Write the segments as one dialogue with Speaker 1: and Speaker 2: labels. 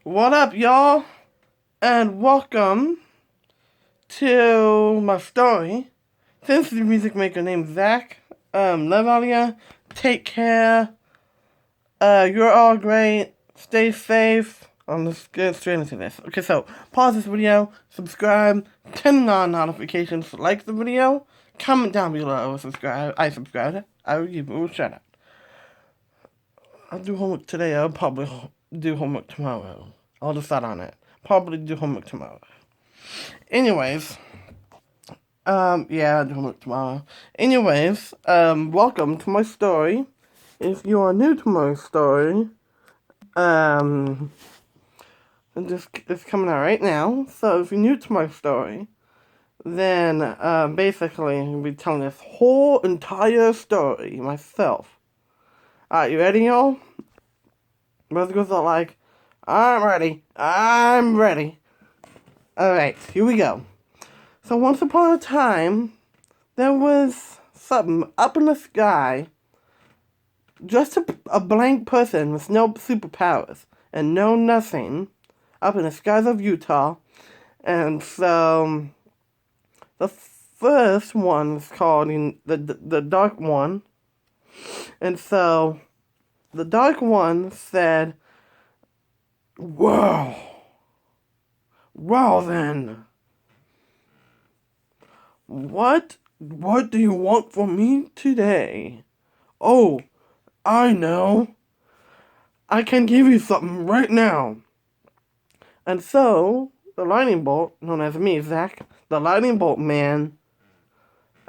Speaker 1: What up, y'all? And welcome to my story. This is the music maker named Zach. Love all ya. Take care. You're all great. Stay safe. Let's get straight into this. Okay, so pause this video, subscribe, turn on notifications, like the video, comment down below, subscribe. I subscribed. I will give you a shout out. I'll do homework today. I'll probably do homework tomorrow. I'll decide on it. Probably do homework tomorrow. Anyways, yeah, I'll do homework tomorrow. Anyways, welcome to my story. If you are new to my story, it's coming out right now. So if you're new to my story, then, basically, I'll be telling this whole entire story myself. Alright, you ready, y'all? Let's go so like, I'm ready. Alright, here we go. So once upon a time, there was something up in the sky, just a blank person with no superpowers and no nothing, up in the skies of Utah. And so the first one is called the Dark One. And so the Dark One said, "Well then, what do you want from me today? Oh, I know. I can give you something right now." And so, the lightning bolt, known as me, Zach, the lightning bolt man,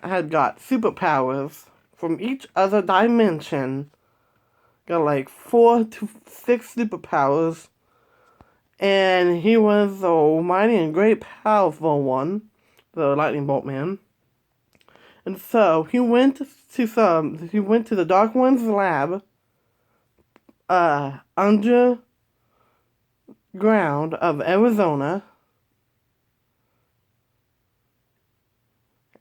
Speaker 1: had got superpowers from each other dimension. Got like 4 to 6 superpowers. And he was the almighty and great powerful one, the lightning bolt man. And so he went to the Dark One's lab, underground of Arizona,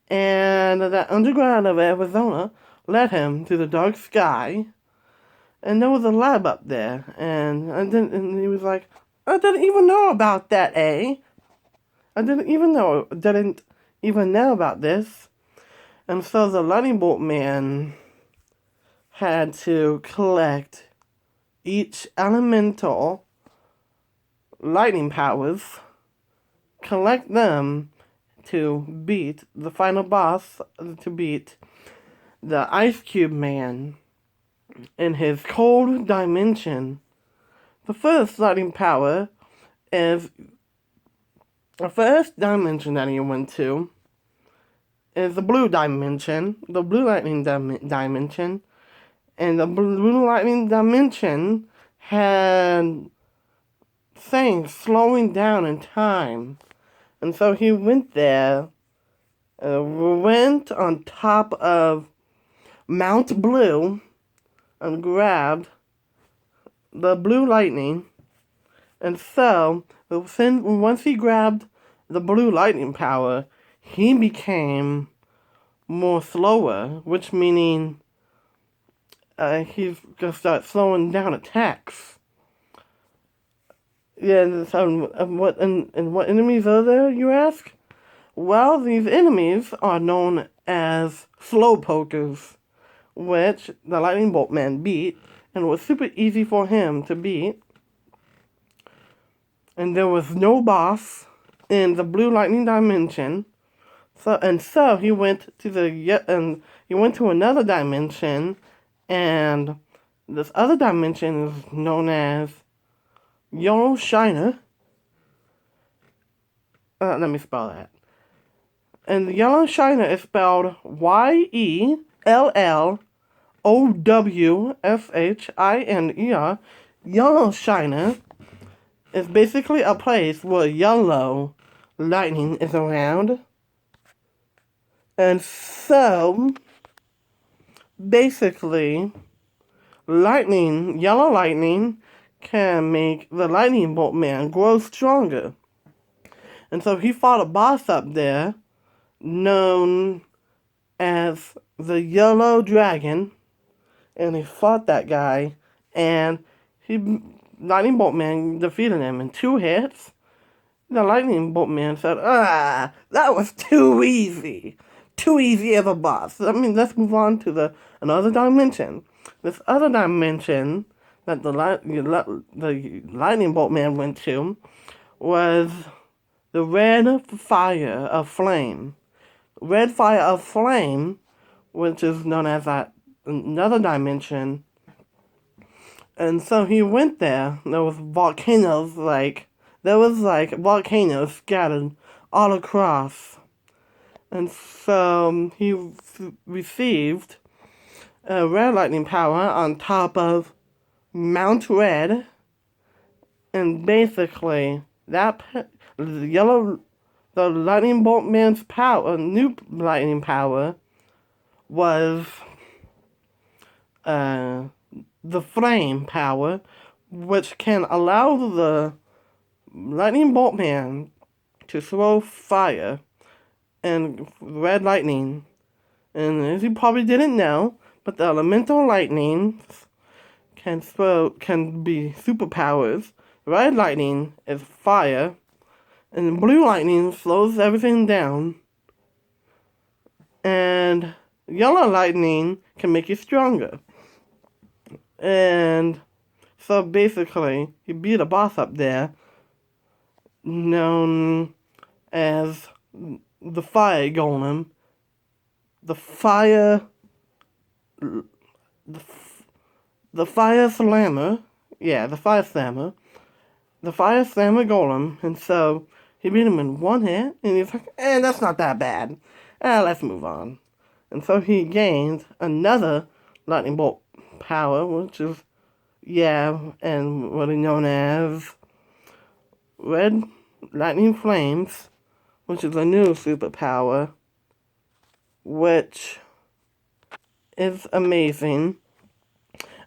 Speaker 1: and that underground of Arizona led him to the dark sky, and there was a lab up there, and he was like, "I didn't even know about that, eh? I didn't even know about this." And so the lightning bolt man had to collect each elemental lightning powers, collect them to beat the final boss, to beat the Ice Cube Man in his cold dimension. The first lightning power is the first dimension that he went to is the blue dimension, the blue lightning dimension. And the blue lightning dimension had things slowing down in time. And so he went there, went on top of Mount Blue and grabbed the blue lightning. And so, once he grabbed the blue lightning power, he became more slower, which meaning he's gonna start slowing down attacks. Yeah, and what enemies are there, you ask? Well, these enemies are known as Slowpokers, which the Lightning Bolt Man beat, and it was super easy for him to beat. And there was no boss in the Blue Lightning Dimension. So he went to another dimension, and this other dimension is known as Yellow Shiner. Let me spell that. And the Yellow Shiner is spelled YELLOWSHINER. Yellow Shiner is basically a place where yellow lightning is around. And so, basically, yellow lightning can make the lightning bolt man grow stronger. And so he fought a boss up there known as the Yellow Dragon, and he fought that guy, and he Lightning Bolt Man defeated him in 2 hits. The Lightning Bolt Man said, that was too easy. Too easy as a boss. I mean, let's move on to another dimension. This other dimension that the Lightning Bolt Man went to was the Red Fire of Flame. Red Fire of Flame, which is known as another dimension. And so he went there. There was volcanoes volcanoes scattered all across. And so he received red lightning power on top of Mount Red. And basically, the Lightning Bolt Man's power, new lightning power, was the flame power, which can allow the Lightning Bolt Man to throw fire and red lightning. And as you probably didn't know, but the elemental lightnings can be superpowers. Red lightning is fire, and blue lightning slows everything down. And yellow lightning can make you stronger. And so basically, he beat a boss up there known as the Fire Golem. The Fire Slammer. Yeah, the Fire Slammer. The Fire Slammer Golem. And so he beat him in 1 hit, and he's like, that's not that bad. Let's move on. And so he gained another lightning bolt power, which is, and what is known as Red Lightning Flames, which is a new superpower, which is amazing.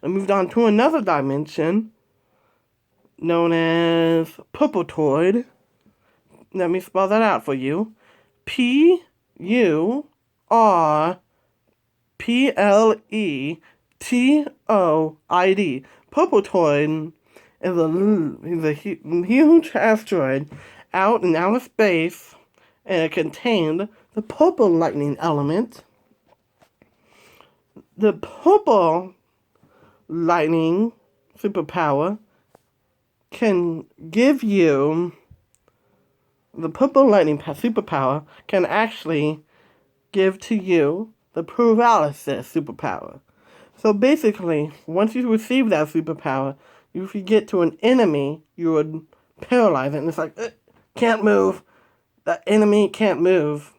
Speaker 1: I moved on to another dimension known as Purpletoid. Let me spell that out for you. Purpletioid. Purpletoid is a huge asteroid out in outer space, and it contained the purple lightning element. The purple lightning superpower can give you the purple lightning superpower can actually give to you the paralysis superpower. So basically, once you receive that superpower, if you get to an enemy, you would paralyze it, and it's like, can't move. That enemy can't move.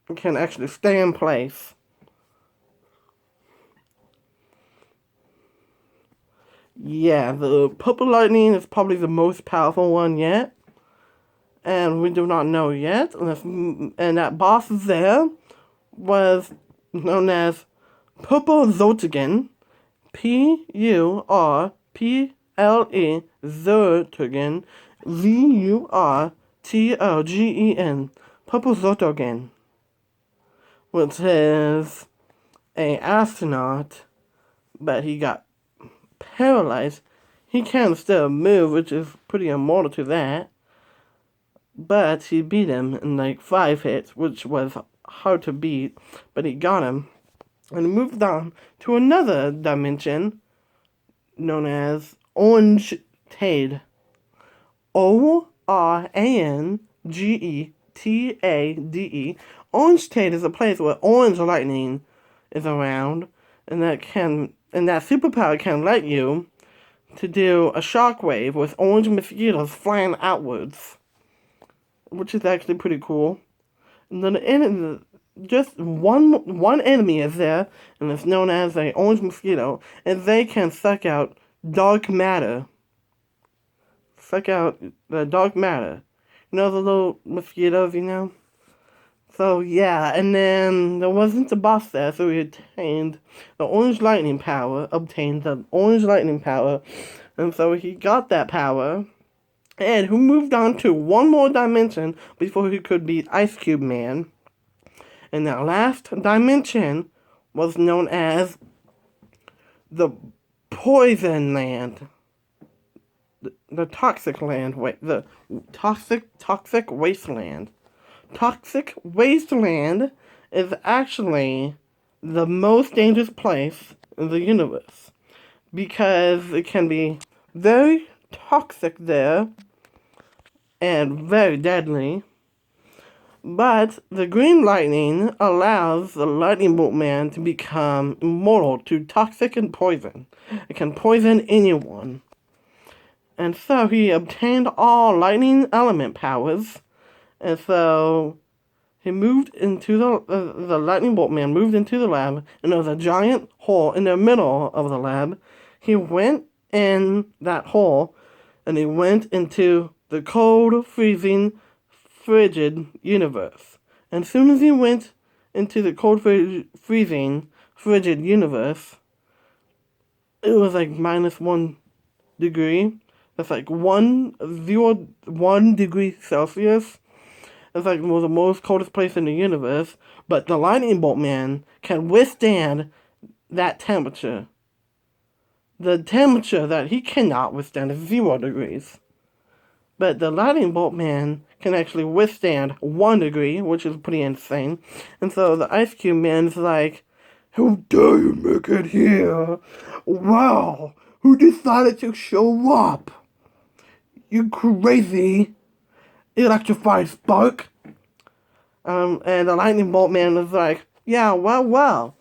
Speaker 1: It can actually stay in place. Yeah, the purple lightning is probably the most powerful one yet. And we do not know yet. And that boss there was known as Purple Zoltgen. Purple Zoltgen. Zurtoggen. Purple Zoltgen. Which is an astronaut, but he got paralyzed. He can still move, which is pretty immortal to that. But he beat him in 5 hits, which was hard to beat, but he got him. And moved on to another dimension known as Orange Tade. Orangetade. Orange Tade is a place where orange lightning is around, and that superpower can let you to do a shockwave with orange mosquitoes flying outwards, which is actually pretty cool. And then just one enemy is there, and it's known as an orange mosquito, and they can suck out dark matter. Suck out the dark matter. You know the little mosquitoes, So yeah, and then there wasn't a boss there, so he obtained the orange lightning power, and so he got that power, and who moved on to one more dimension before he could beat Ice Cube Man. And that last dimension was known as the Poison Land. The Toxic Land. Wait, the Toxic Wasteland. Toxic Wasteland is actually the most dangerous place in the universe because it can be very toxic there and very deadly. But the green lightning allows the lightning bolt man to become immortal to toxic and poison. It can poison anyone. And so he obtained all lightning element powers. And so he moved into the lightning bolt man moved into the lab, and there was a giant hole in the middle of the lab. He went in that hole, and he went into the cold, freezing, frigid universe. And as soon as he went into the cold, freezing, frigid universe, it was like -1 degree. That's like 1 degree Celsius. It's like the most coldest place in the universe. But the lightning bolt man can withstand that temperature. The temperature that he cannot withstand is 0 degrees. But the lightning bolt man can actually withstand 1 degree, which is pretty insane. And so the ice cube man's like, "How dare you make it here? Wow, who decided to show up? You crazy electrified spark." And the lightning bolt man was like, "Yeah, well,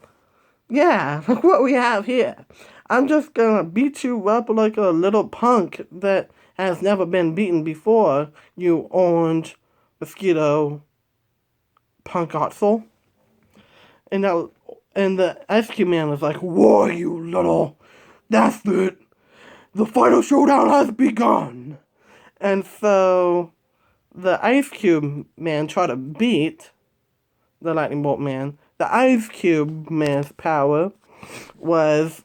Speaker 1: yeah, look what we have here. I'm just gonna beat you up like a little punk that has never been beaten before, you orange mosquito punk asshole." And the Ice Cube Man was like, "Whoa, you little, that's it. The final showdown has begun." And so the Ice Cube Man tried to beat the Lightning Bolt Man. The Ice Cube Man's power was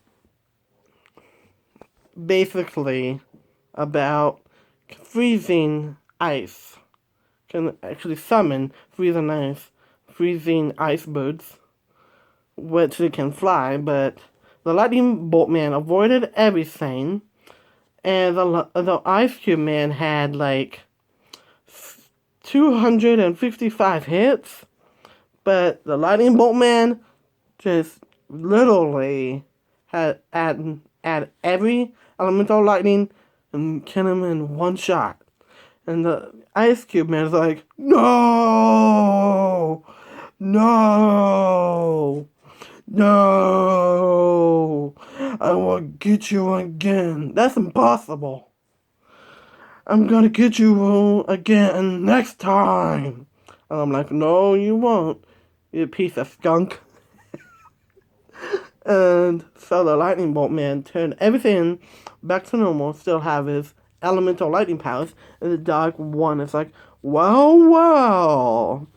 Speaker 1: basically about freezing ice. Can actually summon freezing ice birds, which they can fly, but the Lightning Bolt Man avoided everything, and the Ice Cube Man had like 255 hits, but the Lightning Bolt Man just literally had add every elemental lightning and kill him in one shot. And the Ice Cube Man is like, "No! No! No! I will get you again. That's impossible. I'm gonna get you again next time." And I'm like, "No, you won't, you piece of skunk." And so the Lightning Bolt Man turned everything back to normal, still have his elemental lightning powers, and the dog won. It's like, well,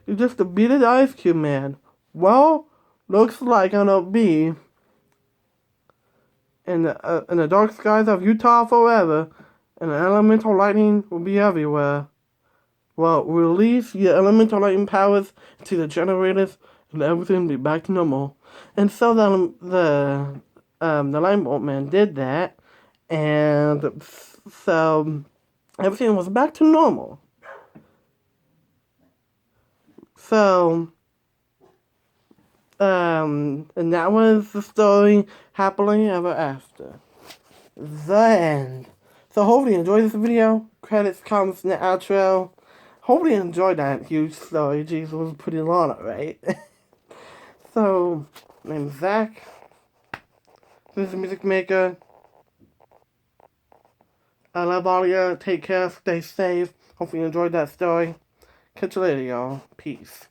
Speaker 1: you just defeated the Ice Cube Man. Well, looks like I'm gonna be in the dark skies of Utah forever, and the elemental lightning will be everywhere. Well, release your elemental lightning powers to the generators, and everything will be back to normal." And so the Lightning Bolt Man did that, and so everything was back to normal. So, and that was the story, happily ever after. The end. So hopefully you enjoyed this video. Credits, comments, and the outro. Hopefully you enjoyed that huge story. Jeez, it was pretty long, right? So, my name is Zach. This is the Music Maker. I love all of you. Take care. Stay safe. Hopefully you enjoyed that story. Catch you later, y'all. Peace.